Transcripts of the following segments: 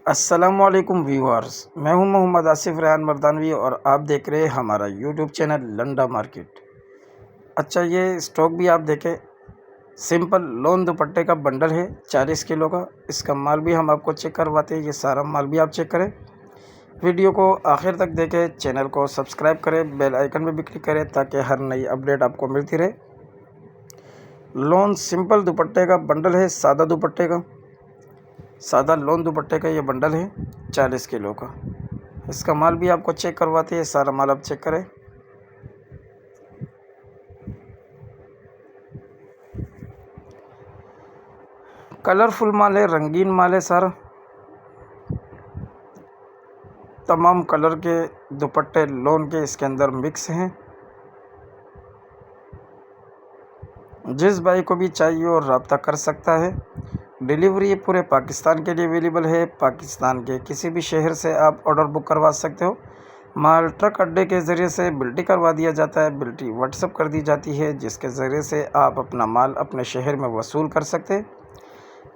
अस्सलामुअलैकुम व्यूअर्स, मैं हूं मोहम्मद आसिफ रेहान मर्दानवी और आप देख रहे हैं हमारा यूट्यूब चैनल लंडा मार्केट। अच्छा, ये स्टॉक भी आप देखें, सिंपल लोन दुपट्टे का बंडल है 40 किलो का। इसका माल भी हम आपको चेक करवाते हैं, ये सारा माल भी आप चेक करें। वीडियो को आखिर तक देखें, चैनल को सब्सक्राइब करें, बेल आइकन में भी क्लिक करें ताकि हर नई अपडेट आपको मिलती रहे। लोन सिंपल दुपट्टे का बंडल है, सादा दुपट्टे का, सादा लोन दुपट्टे का ये बंडल है 40 किलो का। इसका माल भी आपको चेक करवाते हैं, सारा माल आप चेक करें। कलरफुल माल है, रंगीन माल है सारा। तमाम कलर के दुपट्टे लोन के इसके अंदर मिक्स हैं। जिस भाई को भी चाहिए और रब्ता कर सकता है। डिलीवरी पूरे पाकिस्तान के लिए अवेलेबल है। पाकिस्तान के किसी भी शहर से आप ऑर्डर बुक करवा सकते हो। माल ट्रक अड्डे के ज़रिए से बिल्टी करवा दिया जाता है, बिल्टी व्हाट्सअप कर दी जाती है, जिसके ज़रिए से आप अपना माल अपने शहर में वसूल कर सकते हैं।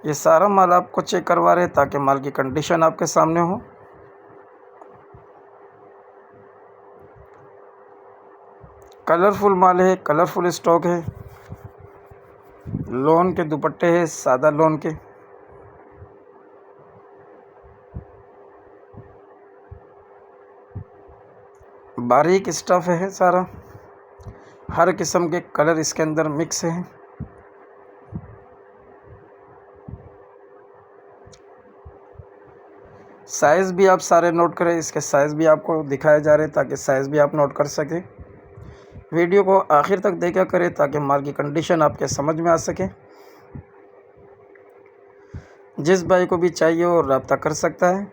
ये सारा माल आपको चेक करवा रहे हैं ताकि माल की कंडीशन आपके सामने हो। कलरफुल माल है, कलरफुल स्टॉक है। लोन के दुपट्टे हैं, सादा लोन के। बारीक स्टफ़ है सारा। हर किस्म के कलर इसके अंदर मिक्स हैं। साइज़ भी आप सारे नोट करें, इसके साइज़ भी आपको दिखाए जा रहे हैं ताकि साइज़ भी आप नोट कर सकें। वीडियो को आखिर तक देखा करें ताकि माल की कंडीशन आपके समझ में आ सके। जिस भाई को भी चाहिए वो रब्ता कर सकता है।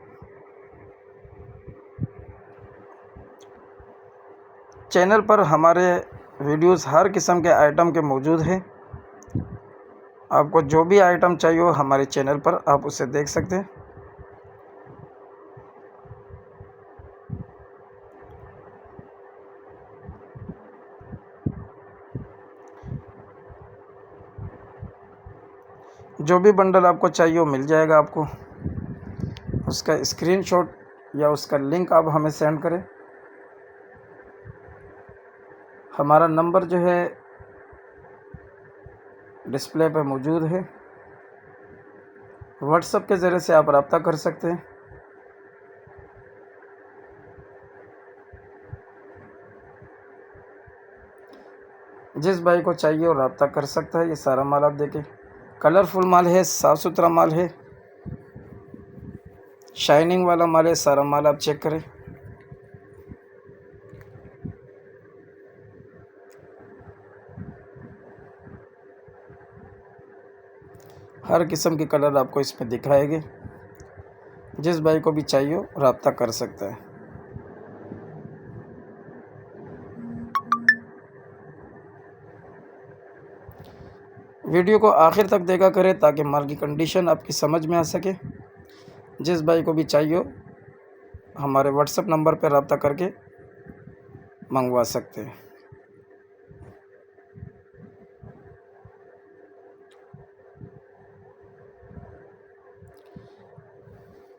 चैनल पर हमारे वीडियोस हर किस्म के आइटम के मौजूद हैं। आपको जो भी आइटम चाहिए हो हमारे चैनल पर आप उसे देख सकते हैं। जो भी बंडल आपको चाहिए वो मिल जाएगा आपको। उसका स्क्रीनशॉट या उसका लिंक आप हमें सेंड करें। हमारा नंबर जो है डिस्प्ले पर मौजूद है। व्हाट्सएप के ज़रिए से आप रब्ता कर सकते हैं। जिस भाई को चाहिए वो रब्ता कर सकता है। ये सारा माल आप देखें, कलरफुल माल है, साफ़ सुथरा माल है, शाइनिंग वाला माल है। सारा माल आप चेक करें। हर किस्म के कलर आपको इसमें दिखाएंगे। जिस भाई को भी चाहिए हो रब्ता कर सकता है। वीडियो को आखिर तक देखा करें ताकि माल की कंडीशन आपकी समझ में आ सके। जिस भाई को भी चाहिए हो हमारे व्हाट्सएप नंबर पर रब्ता करके मंगवा सकते हैं।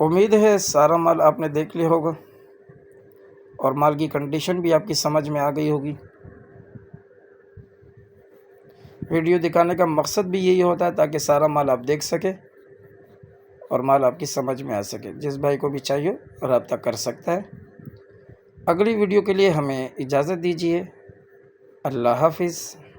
उम्मीद है सारा माल आपने देख लिया होगा और माल की कंडीशन भी आपकी समझ में आ गई होगी। वीडियो दिखाने का मकसद भी यही होता है ताकि सारा माल आप देख सके और माल आपकी समझ में आ सके। जिस भाई को भी चाहिए रब्ता कर सकता है। अगली वीडियो के लिए हमें इजाज़त दीजिए। अल्लाह हाफिज़।